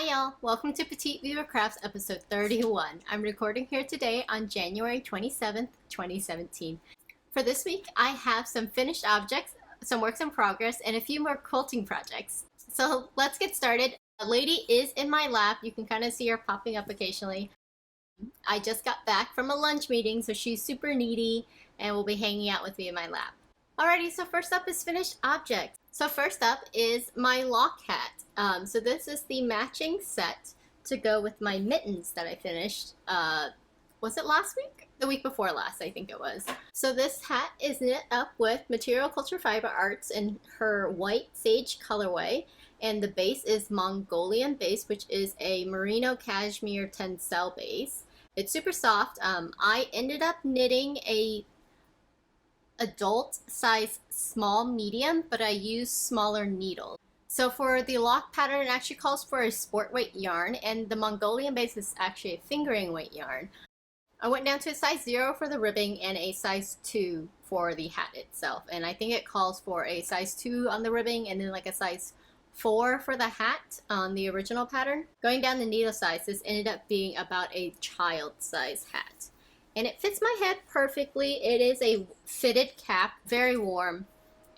Hi y'all, welcome to Petite Viewer Crafts episode 31. I'm recording here today on January 27th, 2017. For this week, I have some finished objects, some works in progress, and a few more quilting projects. So let's get started. A lady is in my lap. You can kind of see her popping up occasionally. I just got back from a lunch meeting, so she's super needy and will be hanging out with me in my lap. Alrighty, so first up is finished objects. So first up is my Loch hat. So this is the matching set to go with my mittens that I finished. Was it last week? The week before last, I think it was. So this hat is knit up with Material Culture Fiber Arts in her white sage colorway. And the base is Mongolian base, which is a merino cashmere tencel base. It's super soft. I ended up knitting a adult size small medium, but I used smaller needles. So for the Loch pattern, it actually calls for a sport weight yarn, and the Mongolian base is actually a fingering weight yarn. I went down to a size 0 for the ribbing and a size 2 for the hat itself, and I think it calls for a size 2 on the ribbing and then like a size 4 for the hat on the original pattern. Going down the needle size, this ended up being about a child size hat. And it fits my head perfectly. It is a fitted cap, very warm,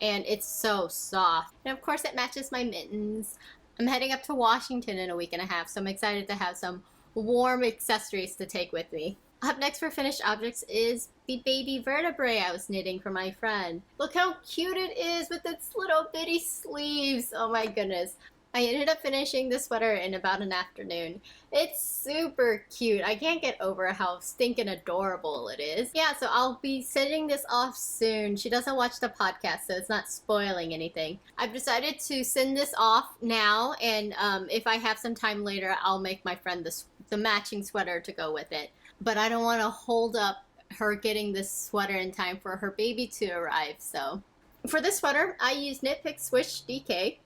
and it's so soft. And of course it matches my mittens. I'm heading up to Washington in a week and a half, so I'm excited to have some warm accessories to take with me. Up next for finished objects is the baby vertebrae I was knitting for my friend. Look how cute it is with its little bitty sleeves. Oh my goodness. I ended up finishing the sweater in about an afternoon. It's super cute. I can't get over how stinking adorable it is. Yeah, so I'll be sending this off soon. She doesn't watch the podcast, so it's not spoiling anything. I've decided to send this off now, and if I have some time later, I'll make my friend the matching sweater to go with it. But I don't want to hold up her getting this sweater in time for her baby to arrive, so. For this sweater, I used Knit Pick Swish DK.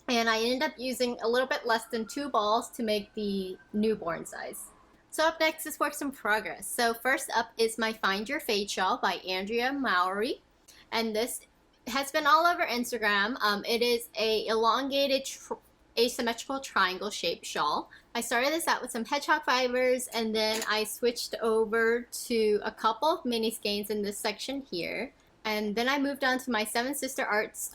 And I ended up using a little bit less than 2 balls to make the newborn size. So up next is works in progress. So first up is my Find Your Fade shawl by Andrea Mowry. And this has been all over Instagram. It is a elongated asymmetrical triangle shaped shawl. I started this out with some hedgehog fibers, and then I switched over to a couple of mini skeins in this section here. And then I moved on to my Seven Sister Arts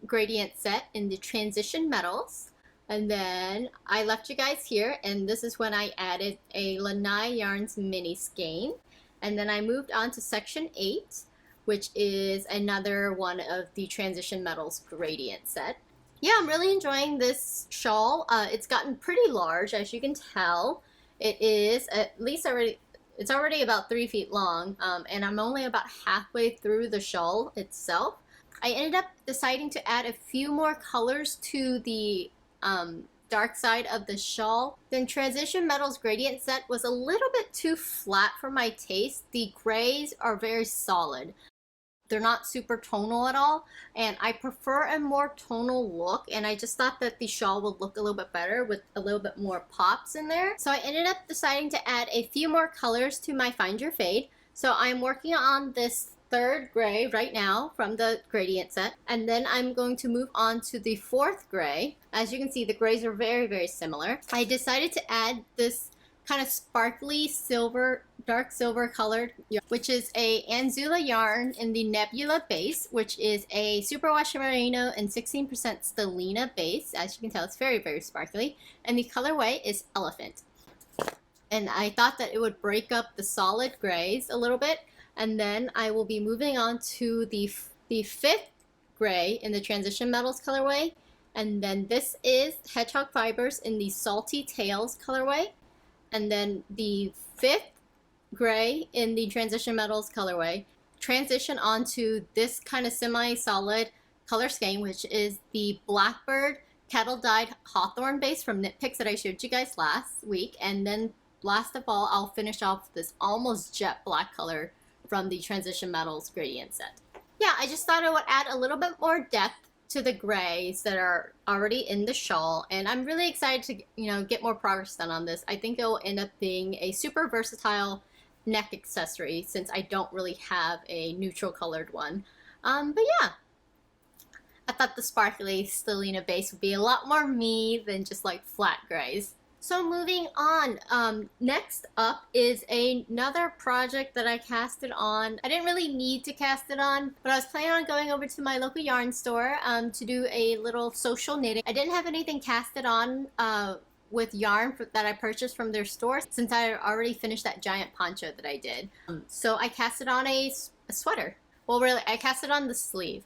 gradient set in the transition metals. And then I left you guys here, and this is when I added a Lanai Yarns mini skein. And then I moved on to section 8, which is another one of the transition metals gradient set. Yeah, I'm really enjoying this shawl. It's gotten pretty large, as you can tell. It is at least already. It's already about 3 feet long, and I'm only about halfway through the shawl itself. I ended up deciding to add a few more colors to the dark side of the shawl. Then Transition Metals Gradient Set was a little bit too flat for my taste. The grays are very solid. They're not super tonal at all, and I prefer a more tonal look, and I just thought that the shawl would look a little bit better with a little bit more pops in there. So I ended up deciding to add a few more colors to my Find Your Fade. So I'm working on this 3rd gray right now from the gradient set, and then I'm going to move on to the 4th gray. As you can see, the grays are very, very similar. I decided to add this kind of sparkly silver, dark silver colored yarn, which is a Anzula yarn in the Nebula base, which is a superwash merino and 16% stellina base. As you can tell, it's very, very sparkly. And the colorway is Elephant. And I thought that it would break up the solid grays a little bit. And then I will be moving on to the 5th gray in the Transition Metals colorway. And then this is Hedgehog Fibers in the Salty Tails colorway. And then the 5th gray in the Transition Metals colorway. Transition onto this kind of semi-solid color scheme, which is the Blackbird Kettle Dyed Hawthorn base from Knit Picks that I showed you guys last week. And then last of all, I'll finish off this almost jet black color from the Transition Metals gradient set. Yeah, I just thought it would add a little bit more depth to the grays that are already in the shawl, and I'm really excited to get more progress done on this. I think it will end up being a super versatile neck accessory since I don't really have a neutral colored one. But yeah, I thought the sparkly Stellina base would be a lot more me than just like flat grays. So moving on, next up is another project that I casted on. I didn't really need to cast it on, but I was planning on going over to my local yarn store to do a little social knitting. I didn't have anything casted on with yarn that I purchased from their store since I already finished that giant poncho that I did. So I casted on a sweater. Well, really, I casted on the sleeve.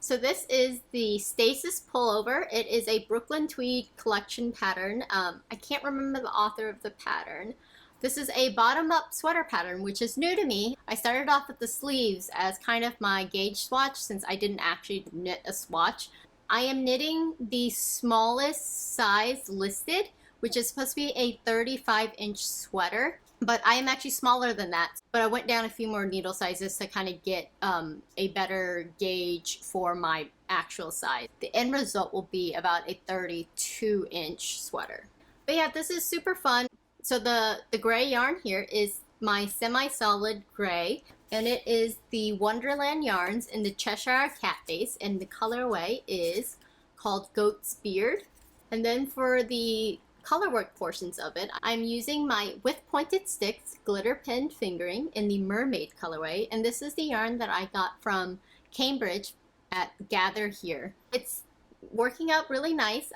So this is the Stasis Pullover. It is a Brooklyn Tweed collection pattern. I can't remember the author of the pattern. This is a bottom-up sweater pattern, which is new to me. I started off with the sleeves as kind of my gauge swatch since I didn't actually knit a swatch. I am knitting the smallest size listed, which is supposed to be a 35-inch sweater. But I am actually smaller than that. But I went down a few more needle sizes to kind of get a better gauge for my actual size. The end result will be about a 32-inch sweater. But yeah, this is super fun. So the gray yarn here is my semi-solid gray. And it is the Wonderland yarns in the Cheshire cat base. And the colorway is called Goat's Beard. And then for the colorwork portions of it, I'm using my with pointed sticks glitter pen fingering in the Mermaid colorway, and this is the yarn that I got from Cambridge at Gather Here. It's working out really nice.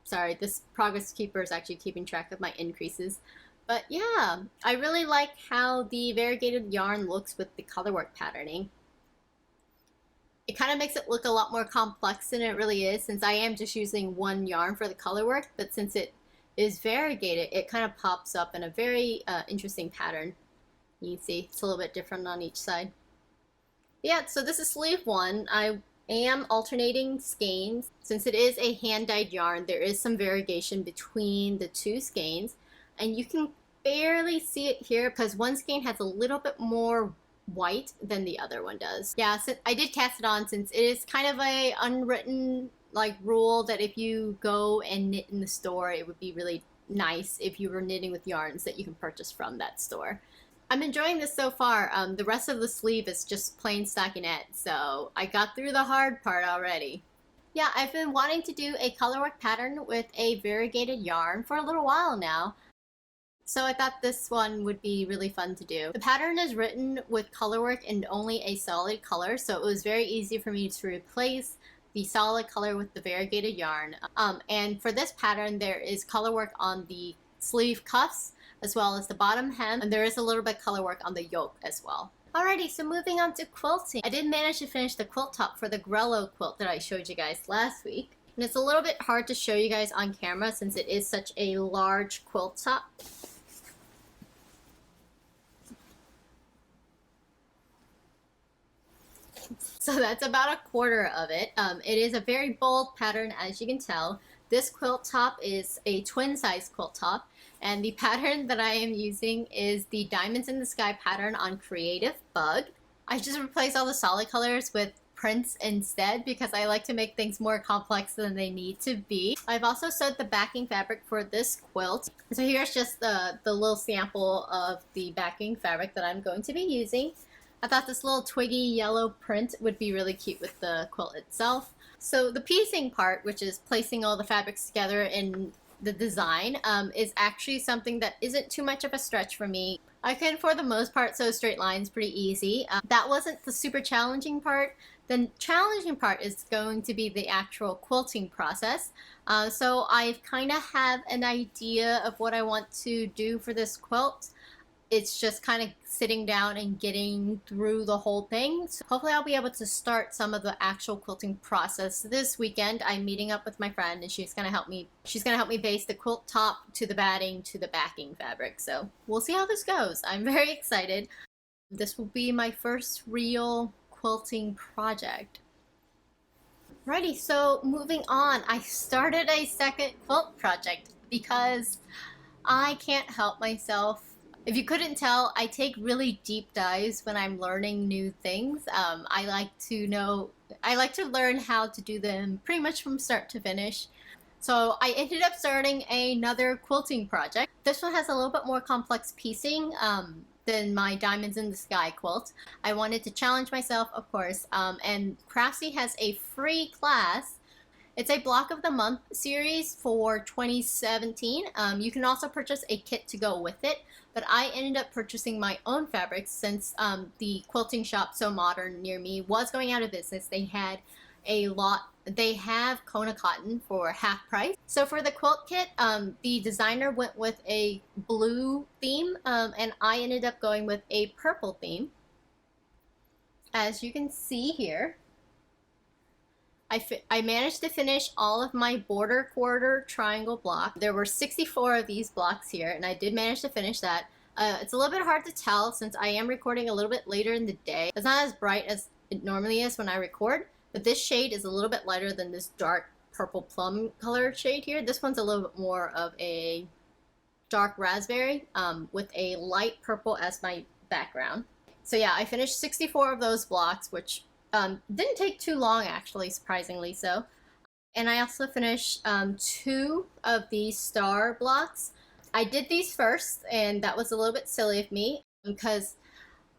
Sorry, this progress keeper is actually keeping track of my increases. But yeah, I really like how the variegated yarn looks with the colorwork patterning. It kind of makes it look a lot more complex than it really is, since I am just using one yarn for the colorwork, but since it is variegated, it kind of pops up in a very interesting pattern. You can see it's a little bit different on each side. Yeah, so this is sleeve one. I am alternating skeins. Since it is a hand-dyed yarn, there is some variegation between the two skeins, and you can barely see it here because one skein has a little bit more white than the other one does. Yeah, so I did cast it on since it is kind of a unwritten rule that if you go and knit in the store, it would be really nice if you were knitting with yarns that you can purchase from that store. I'm enjoying this so far. The rest of the sleeve is just plain stockinette, so I got through the hard part already. Yeah, I've been wanting to do a colorwork pattern with a variegated yarn for a little while now, so I thought this one would be really fun to do. The pattern is written with colorwork and only a solid color, so it was very easy for me to replace the solid color with the variegated yarn. And for this pattern, there is color work on the sleeve cuffs as well as the bottom hem, and there is a little bit of color work on the yoke as well. Alrighty, so moving on to quilting. I did manage to finish the quilt top for the Grello quilt that I showed you guys last week. And it's a little bit hard to show you guys on camera since it is such a large quilt top. So that's about a quarter of it. It is a very bold pattern, as you can tell. This quilt top is a twin size quilt top, and the pattern that I am using is the Diamonds in the Sky pattern on Creativebug. I just replaced all the solid colors with prints instead because I like to make things more complex than they need to be. I've also sewed the backing fabric for this quilt. So here's just the little sample of the backing fabric that I'm going to be using. I thought this little twiggy yellow print would be really cute with the quilt itself. So the piecing part, which is placing all the fabrics together in the design, is actually something that isn't too much of a stretch for me. I can, for the most part, sew straight lines pretty easy. That wasn't the super challenging part. The challenging part is going to be the actual quilting process. So I kind of have an idea of what I want to do for this quilt. It's just kind of sitting down and getting through the whole thing. So hopefully I'll be able to start some of the actual quilting process this weekend. I'm meeting up with my friend and she's gonna help me base the quilt top to the batting to the backing fabric. So we'll see how this goes. I'm very excited. This will be my first real quilting project. Righty, so moving on, I started a second quilt project because I can't help myself. If you couldn't tell, I take really deep dives when I'm learning new things. I like to learn how to do them pretty much from start to finish. So I ended up starting another quilting project. This one has a little bit more complex piecing. than my Diamonds in the Sky quilt. I wanted to challenge myself, of course, and Craftsy has a free class. It's a Block of the Month series for 2017. You can also purchase a kit to go with it, but I ended up purchasing my own fabrics since the quilting shop So Modern near me was going out of business. They had a lot. They have Kona cotton for half price. So for the quilt kit, the designer went with a blue theme, and I ended up going with a purple theme. As you can see here, I managed to finish all of my border quarter triangle block. There were 64 of these blocks here, and I did manage to finish that. It's a little bit hard to tell since I am recording a little bit later in the day. It's not as bright as it normally is when I record, but this shade is a little bit lighter than this dark purple plum color shade here. This one's a little bit more of a dark raspberry with a light purple as my background. So yeah, I finished 64 of those blocks, which didn't take too long, actually, surprisingly so. And I also finished 2 of these star blocks. I did these first, and that was a little bit silly of me because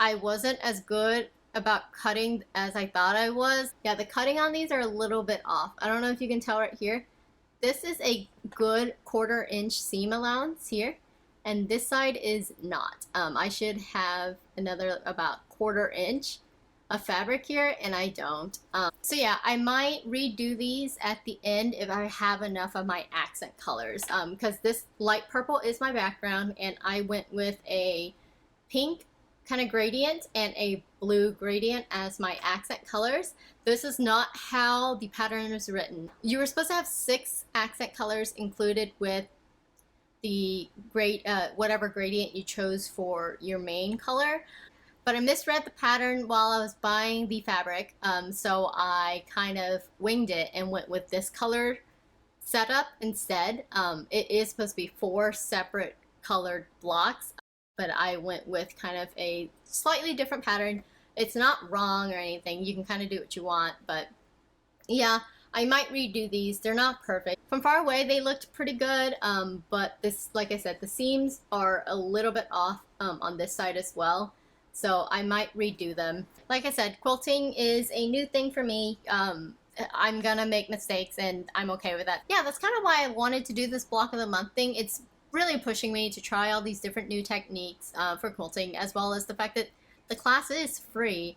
I wasn't as good about cutting as I thought I was. Yeah, the cutting on these are a little bit off. I don't know if you can tell right here. This is a good 1/4 inch seam allowance here, and this side is not. I should have another about 1/4 inch of fabric here, and I don't. So yeah, I might redo these at the end if I have enough of my accent colors, because this light purple is my background, and I went with a pink kind of gradient and a blue gradient as my accent colors. This is not how the pattern is written. You were supposed to have 6 accent colors included with the whatever gradient you chose for your main color. But I misread the pattern while I was buying the fabric, so I kind of winged it and went with this color setup instead. It is supposed to be 4 separate colored blocks, but I went with kind of a slightly different pattern. It's not wrong or anything. You can kind of do what you want, but yeah, I might redo these. They're not perfect. From far away, they looked pretty good, but this, like I said, the seams are a little bit off on this side as well. So I might redo them. Like I said, quilting is a new thing for me. I'm gonna make mistakes, and I'm okay with that. Yeah, that's kind of why I wanted to do this Block of the Month thing. It's really pushing me to try all these different new techniques for quilting, as well as the fact that the class is free.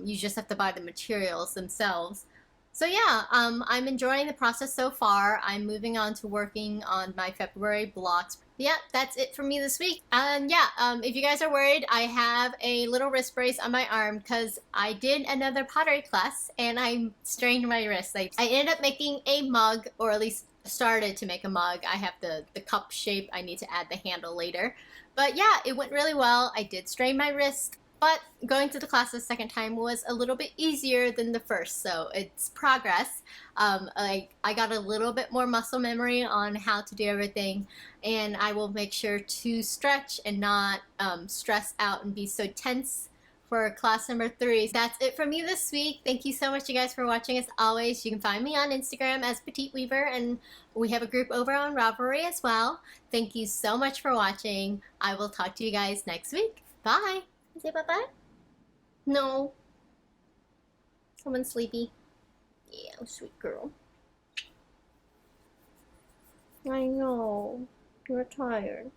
You just have to buy the materials themselves. So yeah, I'm enjoying the process so far. I'm moving on to working on my February blocks. Yeah, that's it for me this week. And yeah, if you guys are worried, I have a little wrist brace on my arm because I did another pottery class and I strained my wrist. I ended up making a mug, or at least started to make a mug. I have the cup shape. I need to add the handle later. But yeah, it went really well. I did strain my wrist. But going to the class the second time was a little bit easier than the first, so it's progress. I got a little bit more muscle memory on how to do everything, and I will make sure to stretch and not stress out and be so tense for class number 3. That's it for me this week. Thank you so much, you guys, for watching. As always, you can find me on Instagram as Petite Weaver, and we have a group over on Ravelry as well. Thank you so much for watching. I will talk to you guys next week. Bye! Say bye-bye? No. Someone's sleepy. Yeah, sweet girl. I know. You're tired.